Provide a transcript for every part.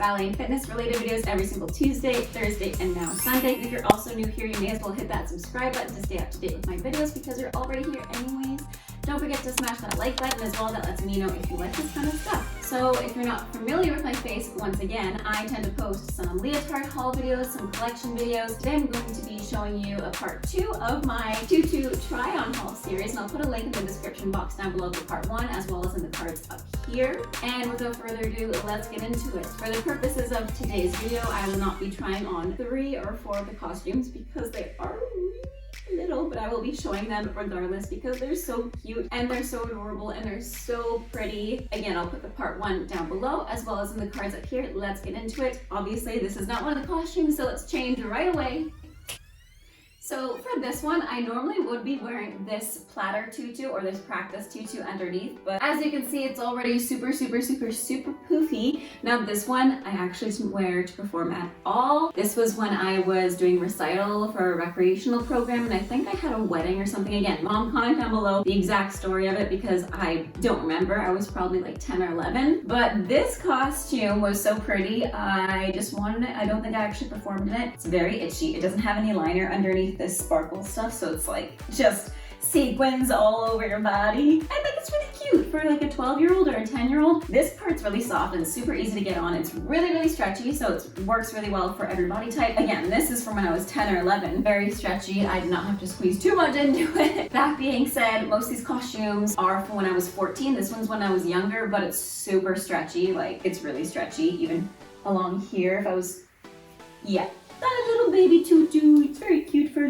ballet and fitness related videos every single Tuesday, Thursday, and now Sunday. If you're also new here, you may as well hit that subscribe button to stay up to date with my videos because you're already here anyways. Don't forget to smash that like button as well. That lets me know if you like this kind of stuff. So if you're not familiar with my face, once again, I tend to post some Leotard haul videos, some collection videos. Today I'm going to be showing you a part 2 of my TUTU Try On Haul series, and I'll put a link in the description box down below for part 1 as well as in the cards up here. And without further ado, let's get into it. For the purposes of today's video, I will not be trying on 3 or 4 of the costumes because they are really little, but I will be showing them regardless because they're so cute and they're so adorable and they're so pretty. Again, I'll put the part 1 down below as well as in the cards up here. Let's get into it. Obviously, this is not one of the costumes, so let's change right away. So for this one, I normally would be wearing this platter tutu or this practice tutu underneath, but as you can see, it's already super poofy. Now this one, I actually didn't wear to perform at all. This was when I was doing recital for a recreational program, and I think I had a wedding or something. Again, mom, comment down below the exact story of it because I don't remember. I was probably like 10 or 11, but this costume was so pretty. I just wanted it. I don't think I actually performed in it. It's very itchy. It doesn't have any liner underneath this sparkle stuff, so it's like just sequins all over your body. I think it's really cute for like a 12-year-old or a 10-year-old. This part's really soft and super easy to get on. It's really stretchy, so it works really well for every body type. Again, this is from when I was 10 or 11. Very stretchy. I did not have to squeeze too much into it. That being said, most of these costumes are from when I was 14. This one's when I was younger, but it's super stretchy. Like, it's really stretchy, even along here. If I was, yeah. That little baby tutu, it's very cute for a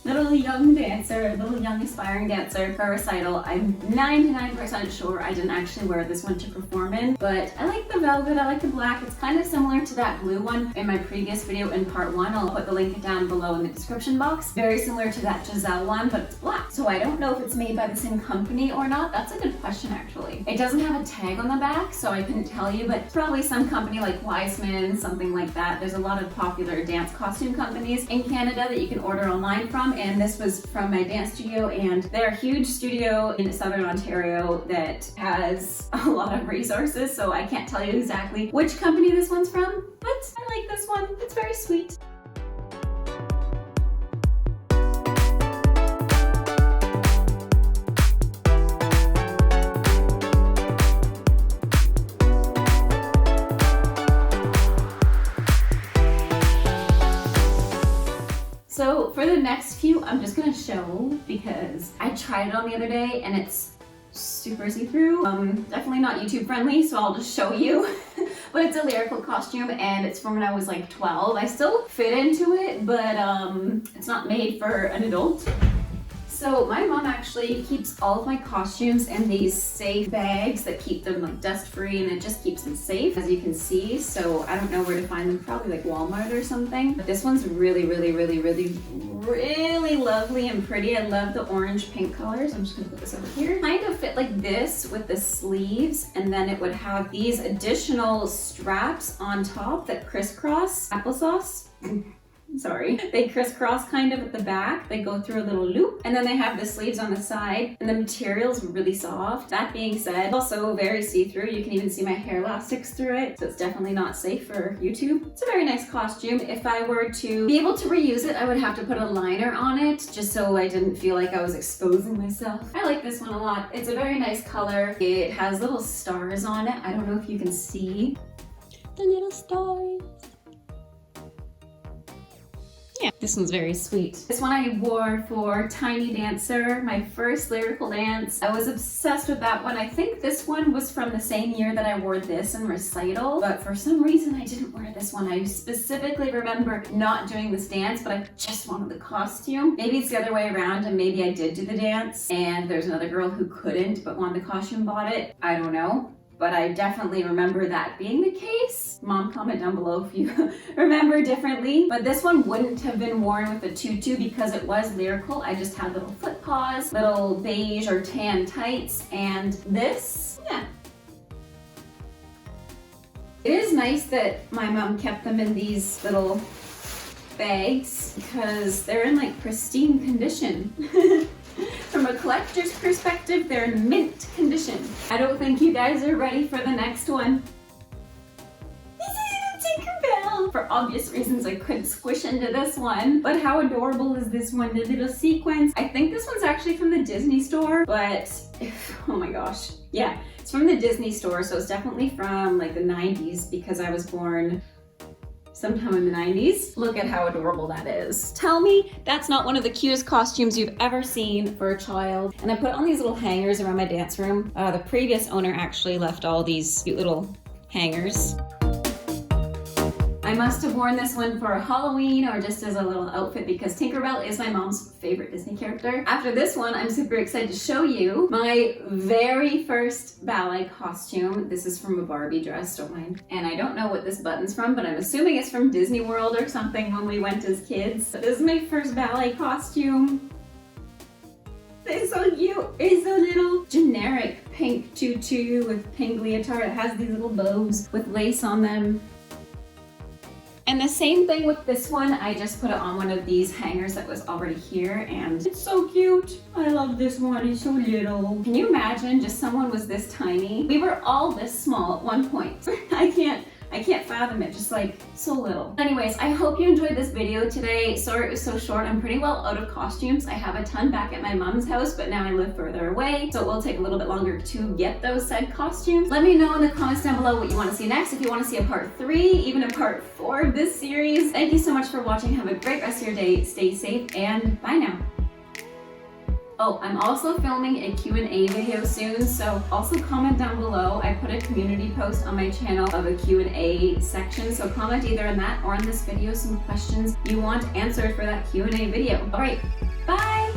little young dancer, a little young aspiring dancer for a recital. I'm 99% sure I didn't actually wear this one to perform in, but I like the velvet, I like the black. It's kind of similar to that blue one in my previous video in part 1. I'll put the link down below in the description box. Very similar to that Giselle one, but it's black. So I don't know if it's made by the same company or not. That's a good question, actually. It doesn't have a tag on the back, so I couldn't tell you, but probably some company like Wiseman, something like that. There's a lot of popular dance costume companies in Canada that you can order online from, and this was from my dance studio, and they're a huge studio in Southern Ontario that has a lot of resources, so I can't tell you exactly which company this one's from, but I like this one. It's very sweet. So for the next few, I'm just gonna show because I tried it on the other day and it's super see-through. Definitely not YouTube friendly, so I'll just show you. But it's a lyrical costume and it's from when I was like 12. I still fit into it, but it's not made for an adult. So my mom actually keeps all of my costumes in these safe bags that keep them like dust free, and it just keeps them safe, as you can see. So I don't know where to find them, probably like Walmart or something. But this one's really lovely and pretty. I love the orange pink colors. I'm just gonna put this over here. Kind of fit like this with the sleeves, and then it would have these additional straps on top that crisscross applesauce. Sorry. They crisscross kind of at the back. They go through a little loop, and then they have the sleeves on the side, and the material's really soft. That being said, also very see-through. You can even see my hair elastics through it, so it's definitely not safe for YouTube. It's a very nice costume. If I were to be able to reuse it, I would have to put a liner on it just so I didn't feel like I was exposing myself. I like this one a lot. It's a very nice color. It has little stars on it. I don't know if you can see the little stars. Yeah, this one's very sweet. This one I wore for Tiny Dancer, my first lyrical dance. I was obsessed with that one. I think this one was from the same year that I wore this in recital, but for some reason I didn't wear this one. I specifically remember not doing this dance, but I just wanted the costume. Maybe it's the other way around, and maybe I did do the dance, and there's another girl who couldn't but wanted the costume, bought it. I don't know. But I definitely remember that being the case. Mom, comment down below if you remember differently. But this one wouldn't have been worn with a tutu because it was lyrical. I just had little foot paws, little beige or tan tights, and this, yeah. It is nice that my mom kept them in these little bags because they're in like pristine condition. From a collector's perspective, they're in mint condition. I don't think you guys are ready for the next one. This is For obvious reasons, I couldn't squish into this one. But how adorable is this one? The little sequins. I think this one's actually from the Disney store, but oh my gosh. Yeah, it's from the Disney store, so it's definitely from like the 90s because I was born sometime in the 90s. Look at how adorable that is. Tell me that's not one of the cutest costumes you've ever seen for a child. And I put on these little hangers around my dance room. The previous owner actually left all these cute little hangers. I must have worn this one for Halloween or just as a little outfit because Tinkerbell is my mom's favorite Disney character. After this one, I'm super excited to show you my very first ballet costume. This is from a Barbie dress, don't mind. And I don't know what this button's from, but I'm assuming it's from Disney World or something when we went as kids. This is my first ballet costume. It's so cute. It's a little generic pink tutu with pink leotard. It has these little bows with lace on them. And the same thing with this one, I just put it on one of these hangers that was already here and it's so cute. I love this one, it's so little. Can you imagine just someone was this tiny? We were all this small at one point. I can't fathom it, just like so little. Anyways, I hope you enjoyed this video today. Sorry it was so short. I'm pretty well out of costumes. I have a ton back at my mom's house, but now I live further away, so it will take a little bit longer to get those said costumes. Let me know in the comments down below what you want to see next. If you want to see a part 3, even a part 4 of this series. Thank you so much for watching. Have a great rest of your day. Stay safe and bye now. Oh, I'm also filming a Q&A video soon, so also comment down below. I put a community post on my channel of a Q&A section, so comment either in that or in this video some questions you want answered for that Q&A video. All right, bye!